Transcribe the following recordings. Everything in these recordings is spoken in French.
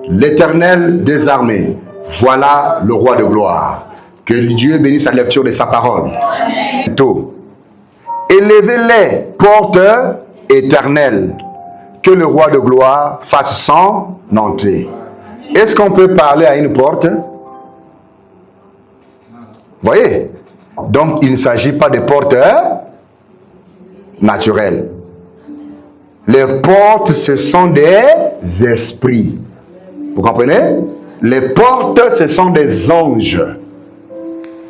l'Éternel des armées, voilà le roi de gloire. Que Dieu bénisse la lecture de sa parole. Élevez les portes éternelles, que le roi de gloire fasse son entrée. Est-ce qu'on peut parler à une porte? Voyez? Donc il ne s'agit pas de portes naturelles. Les portes, ce sont des esprits. Vous comprenez? Les portes, ce sont des anges.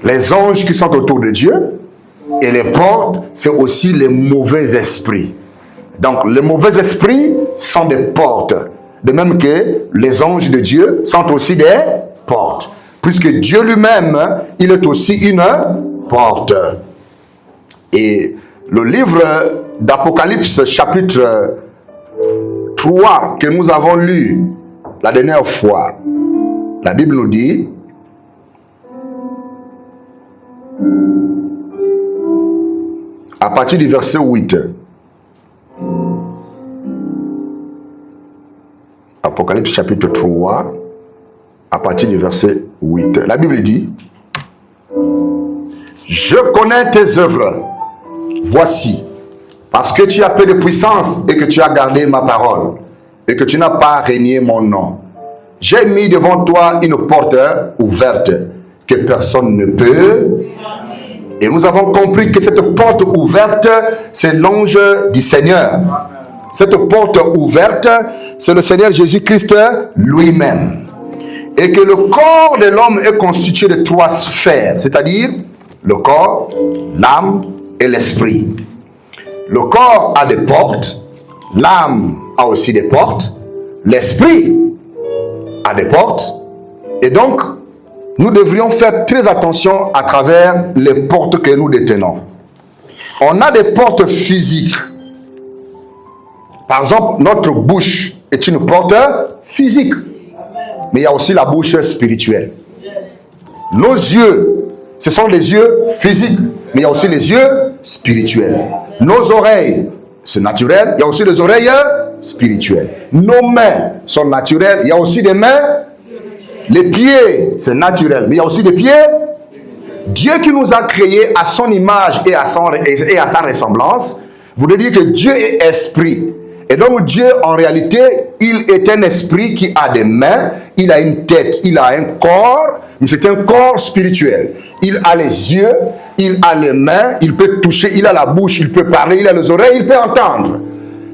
Les anges qui sont autour de Dieu. Et les portes, c'est aussi les mauvais esprits. Donc, les mauvais esprits sont des portes. De même que les anges de Dieu sont aussi des portes. Puisque Dieu lui-même, il est aussi une porte. Et le livre d'Apocalypse, chapitre 3, que nous avons lu la dernière fois, la Bible nous dit, à partir du verset 8, Apocalypse chapitre 3, à partir du verset 8, la Bible dit, je connais tes œuvres, voici, parce que tu as peu de puissance et que tu as gardé ma parole et que tu n'as pas renié mon nom. J'ai mis devant toi une porte ouverte que personne ne peut. Et nous avons compris que cette porte ouverte, c'est l'ange du Seigneur. Cette porte ouverte, c'est le Seigneur Jésus-Christ lui-même. Et que le corps de l'homme est constitué de 3 sphères, c'est-à-dire le corps, l'âme et l'esprit. Le corps a des portes, l'âme a aussi des portes, l'esprit a des portes, et donc nous devrions faire très attention à travers les portes que nous détenons. On a des portes physiques. Par exemple, notre bouche est une porte physique, mais il y a aussi la bouche spirituelle. Nos yeux, ce sont des yeux physiques, mais il y a aussi les yeux spirituels. Nos oreilles, c'est naturel, il y a aussi des oreilles spirituelles. Nos mains sont naturelles, il y a aussi des mains. Les pieds, c'est naturel, mais il y a aussi des pieds. Dieu qui nous a créés à son image et à sa ressemblance, voulait dire que Dieu est esprit. Et donc Dieu, en réalité, il est un esprit qui a des mains, il a une tête, il a un corps, mais c'est un corps spirituel. Il a les yeux, il a les mains, il peut toucher, il a la bouche, il peut parler, il a les oreilles, il peut entendre.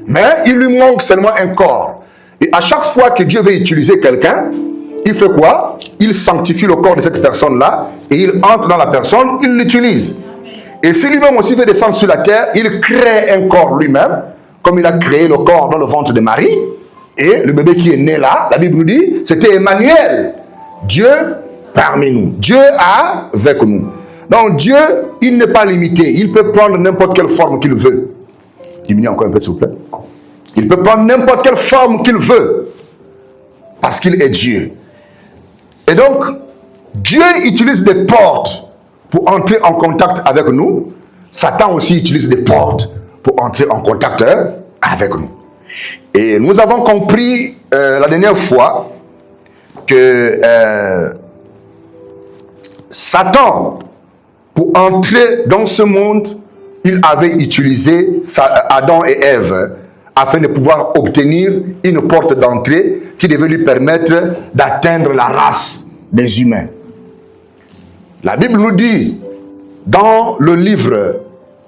Mais il lui manque seulement un corps. Et à chaque fois que Dieu veut utiliser quelqu'un, il fait quoi? Il sanctifie le corps de cette personne-là et il entre dans la personne, il l'utilise. Et si lui-même aussi veut descendre sur la terre, il crée un corps lui-même, comme il a créé le corps dans le ventre de Marie. Et le bébé qui est né là, la Bible nous dit, c'était Emmanuel. Dieu parmi nous. Dieu avec nous. Donc Dieu, il n'est pas limité. Il peut prendre n'importe quelle forme qu'il veut. Diminuez encore un peu s'il vous plaît. Il peut prendre n'importe quelle forme qu'il veut. Parce qu'il est Dieu. Et donc, Dieu utilise des portes pour entrer en contact avec nous. Satan aussi utilise des portes pour entrer en contact avec nous. Et nous avons compris la dernière fois que Satan, pour entrer dans ce monde, il avait utilisé Adam et Ève afin de pouvoir obtenir une porte d'entrée qui devait lui permettre d'atteindre la race des humains. La Bible nous dit, dans le livre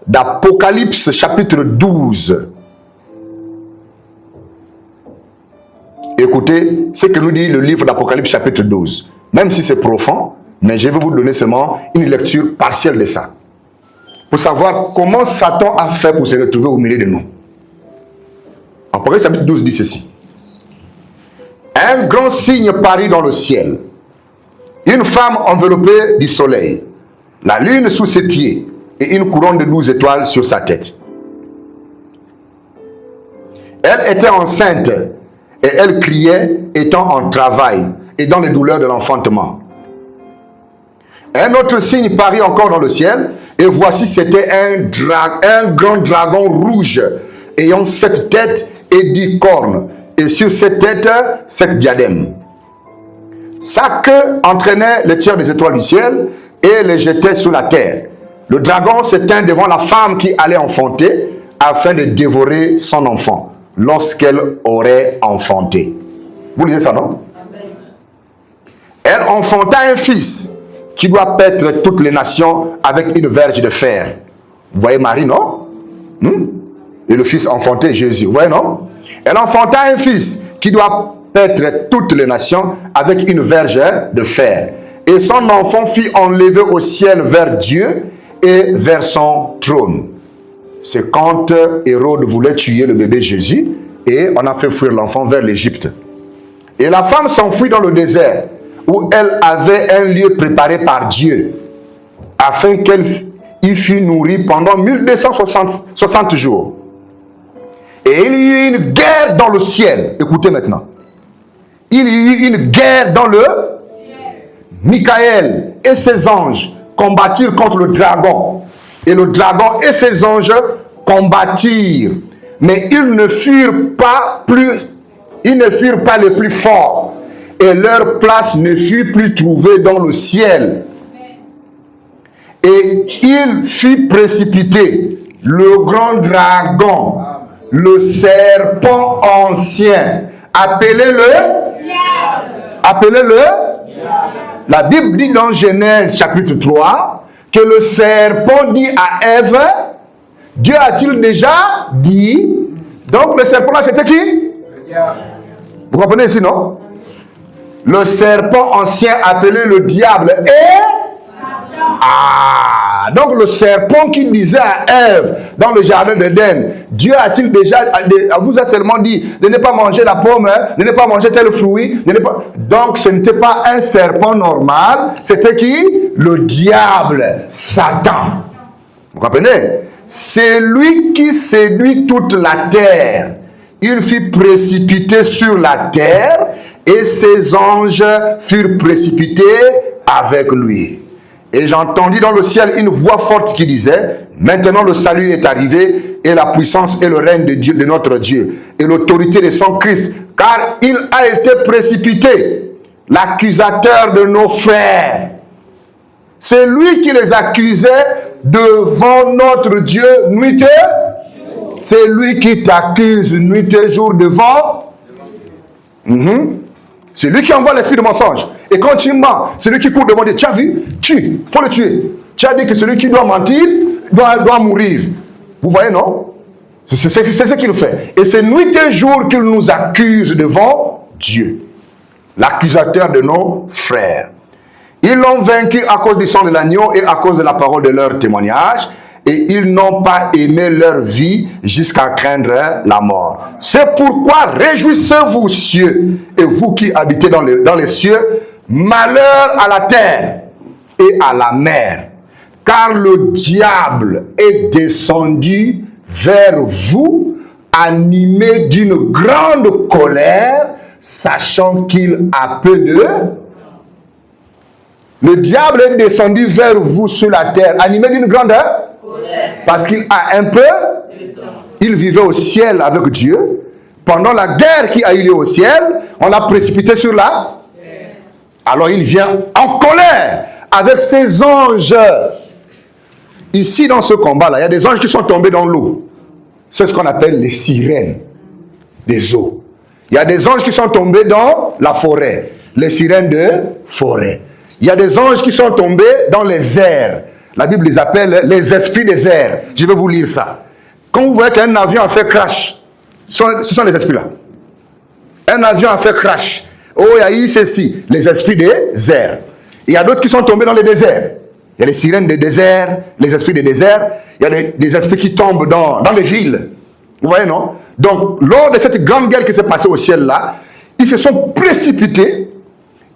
d'Apocalypse chapitre 12, écoutez ce que nous dit le livre d'Apocalypse chapitre 12. Même si c'est profond, mais je vais vous donner seulement une lecture partielle de ça. Pour savoir comment Satan a fait pour se retrouver au milieu de nous. Apocalypse chapitre 12 dit ceci. Un grand signe parut dans le ciel. Une femme enveloppée du soleil, la lune sous ses pieds et une couronne de 12 étoiles sur sa tête. Elle était enceinte et elle criait étant en travail et dans les douleurs de l'enfantement. Un autre signe parut encore dans le ciel et voici c'était un grand dragon rouge ayant 7 têtes et 10 cornes et sur ses têtes, 7 diadèmes. Sa queue entraînait le tiers des étoiles du ciel et les jetait sur la terre. Le dragon se tint devant la femme qui allait enfanter afin de dévorer son enfant lorsqu'elle aurait enfanté. Vous lisez ça, non? Elle enfanta un fils qui doit paître toutes les nations avec une verge de fer. Vous voyez Marie, non? Et le fils enfanté, Jésus. Vous voyez, non? Elle enfanta un fils qui doit paître toutes les nations avec une verge de fer. Et son enfant fut enlevé au ciel vers Dieu et vers son trône. C'est quand Hérode voulait tuer le bébé Jésus et on a fait fuir l'enfant vers l'Égypte. Et la femme s'enfuit dans le désert où elle avait un lieu préparé par Dieu afin qu'elle y fût nourrie pendant 1260 jours. Et il y eut une guerre dans le ciel. Écoutez maintenant. Il y eut une guerre dans le ciel. Michael et ses anges combattirent contre le dragon. Et le dragon et ses anges combattirent. Mais ils ne furent pas les plus forts. Et leur place ne fut plus trouvée dans le ciel. Et il fut précipité, le grand dragon, le serpent ancien, appelez-le. La Bible dit dans Genèse chapitre 3 que le serpent dit à Ève, Dieu a-t-il déjà dit? Donc le serpent là c'était qui? Vous comprenez ici, non? Le serpent ancien appelé le diable donc le serpent qui disait à Ève dans le jardin d'Éden, Dieu a-t-il déjà, vous a seulement dit de ne pas manger la pomme, de ne pas manger tel fruit, donc ce n'était pas un serpent normal, c'était qui? Le diable, Satan. Vous comprenez? C'est lui qui séduit toute la terre. Il fut précipité sur la terre et ses anges furent précipités avec lui. Et j'entendis dans le ciel une voix forte qui disait, maintenant le salut est arrivé et la puissance et le règne de Dieu, de notre Dieu, et l'autorité de son Christ, car il a été précipité, l'accusateur de nos frères. C'est lui qui les accusait devant notre Dieu nuit et c'est lui qui t'accuse nuit et jour devant. C'est lui qui envoie l'esprit de mensonge. Et quand tu mens, c'est lui qui court devant Dieu. Tu as vu? Il faut le tuer. Tu as dit que celui qui doit mentir doit mourir. Vous voyez, non? C'est ce qu'il fait. Et c'est nuit et jour qu'il nous accuse devant Dieu. L'accusateur de nos frères. Ils l'ont vaincu à cause du sang de l'agneau et à cause de la parole de leur témoignage. Et ils n'ont pas aimé leur vie jusqu'à craindre la mort. C'est pourquoi réjouissez-vous, cieux, et vous qui habitez dans les cieux, malheur à la terre et à la mer, car le diable est descendu vers vous, animé d'une grande colère, sachant qu'il a peu de... Le diable est descendu vers vous sur la terre, animé d'une grande colère, parce qu'il a un peu... Il vivait au ciel avec Dieu. Pendant la guerre qui a eu lieu au ciel, on l'a précipité sur la... Alors il vient en colère avec ses anges. Ici dans ce combat-là, il y a des anges qui sont tombés dans l'eau. C'est ce qu'on appelle les sirènes des eaux. Il y a des anges qui sont tombés dans la forêt. Les sirènes de forêt. Il y a des anges qui sont tombés dans les airs. La Bible les appelle les esprits des airs. Je vais vous lire ça. Quand vous voyez qu'un avion a fait crash, ce sont les esprits là. Un avion a fait crash. Oh, il y a eu ceci, les esprits des airs. Il y a d'autres qui sont tombés dans les déserts. Il y a les sirènes des déserts, les esprits des déserts. Il y a des esprits qui tombent dans les villes. Vous voyez, non? Donc, lors de cette grande guerre qui s'est passée au ciel là, ils se sont précipités.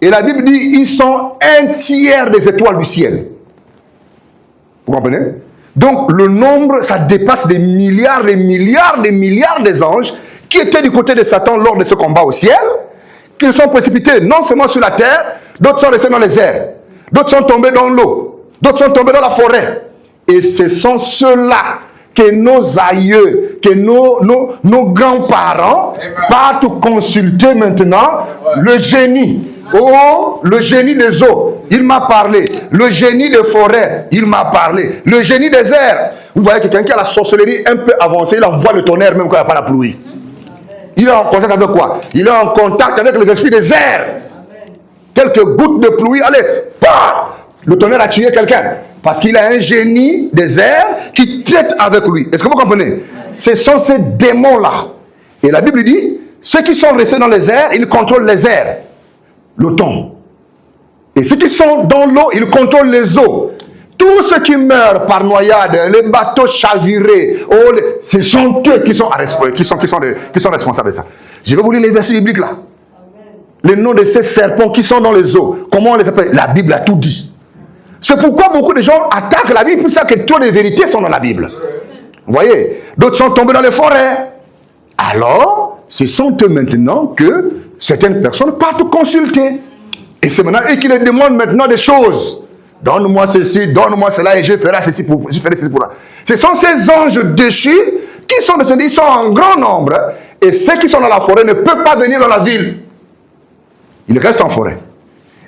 Et la Bible dit, ils sont un tiers des étoiles du ciel. Vous comprenez? Donc, le nombre, ça dépasse des milliards, des milliards, des milliards des anges qui étaient du côté de Satan lors de ce combat au ciel, qui sont précipités non seulement sur la terre, d'autres sont restés dans les airs, d'autres sont tombés dans l'eau, d'autres sont tombés dans la forêt. Et ce sont ceux-là que nos aïeux, que nos grands-parents partent consulter maintenant le génie. Oh, le génie des eaux, il m'a parlé. Le génie des forêts, il m'a parlé. Le génie des airs. Vous voyez quelqu'un qui a la sorcellerie un peu avancée, il envoie le tonnerre même quand il n'y a pas la pluie. Il est en contact avec quoi? Il est en contact avec les esprits des airs. Quelques gouttes de pluie, allez, pah! Le tonnerre a tué quelqu'un. Parce qu'il a un génie des airs qui traite avec lui. Est-ce que vous comprenez? Ce sont ces démons-là. Et la Bible dit, ceux qui sont restés dans les airs, ils contrôlent les airs, le temps. Et ceux qui sont dans l'eau, ils contrôlent les eaux. Tous ceux qui meurent par noyade, les bateaux chavirés, ce sont eux qui sont responsables de ça. Je vais vous lire les versets bibliques là. Les noms de ces serpents qui sont dans les eaux, comment on les appelle? La Bible a tout dit. C'est pourquoi beaucoup de gens attaquent la Bible, pour ça que toutes les vérités sont dans la Bible. Vous voyez? D'autres sont tombés dans les forêts. Alors, ce sont eux maintenant que certaines personnes partent consulter. Et c'est maintenant eux qui les demandent maintenant des choses. Donne-moi ceci, donne-moi cela, et je ferai ceci pour là. Ce sont ces anges déchus qui sont descendus, ils sont en grand nombre. Et ceux qui sont dans la forêt ne peuvent pas venir dans la ville. Ils restent en forêt.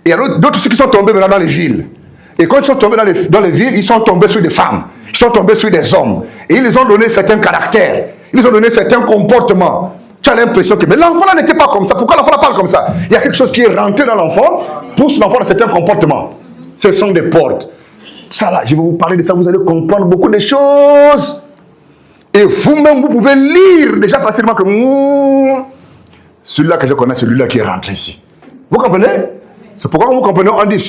Et alors d'autres ceux qui sont tombés maintenant dans les villes. Et quand ils sont tombés dans les villes, ils sont tombés sur des femmes. Ils sont tombés sur des hommes. Et ils les ont donné certains caractères. Ils les ont donné certains comportements. Tu as l'impression que... Mais l'enfant là n'était pas comme ça. Pourquoi l'enfant là parle comme ça? Il y a quelque chose qui est rentré dans l'enfant, pousse l'enfant dans certains comportements. Ce sont des portes. Ça là, je vais vous parler de ça. Vous allez comprendre beaucoup de choses. Et vous-même, vous pouvez lire déjà facilement que... celui-là que je connais, celui-là qui est rentré ici. Vous comprenez? C'est pourquoi vous comprenez, on dit...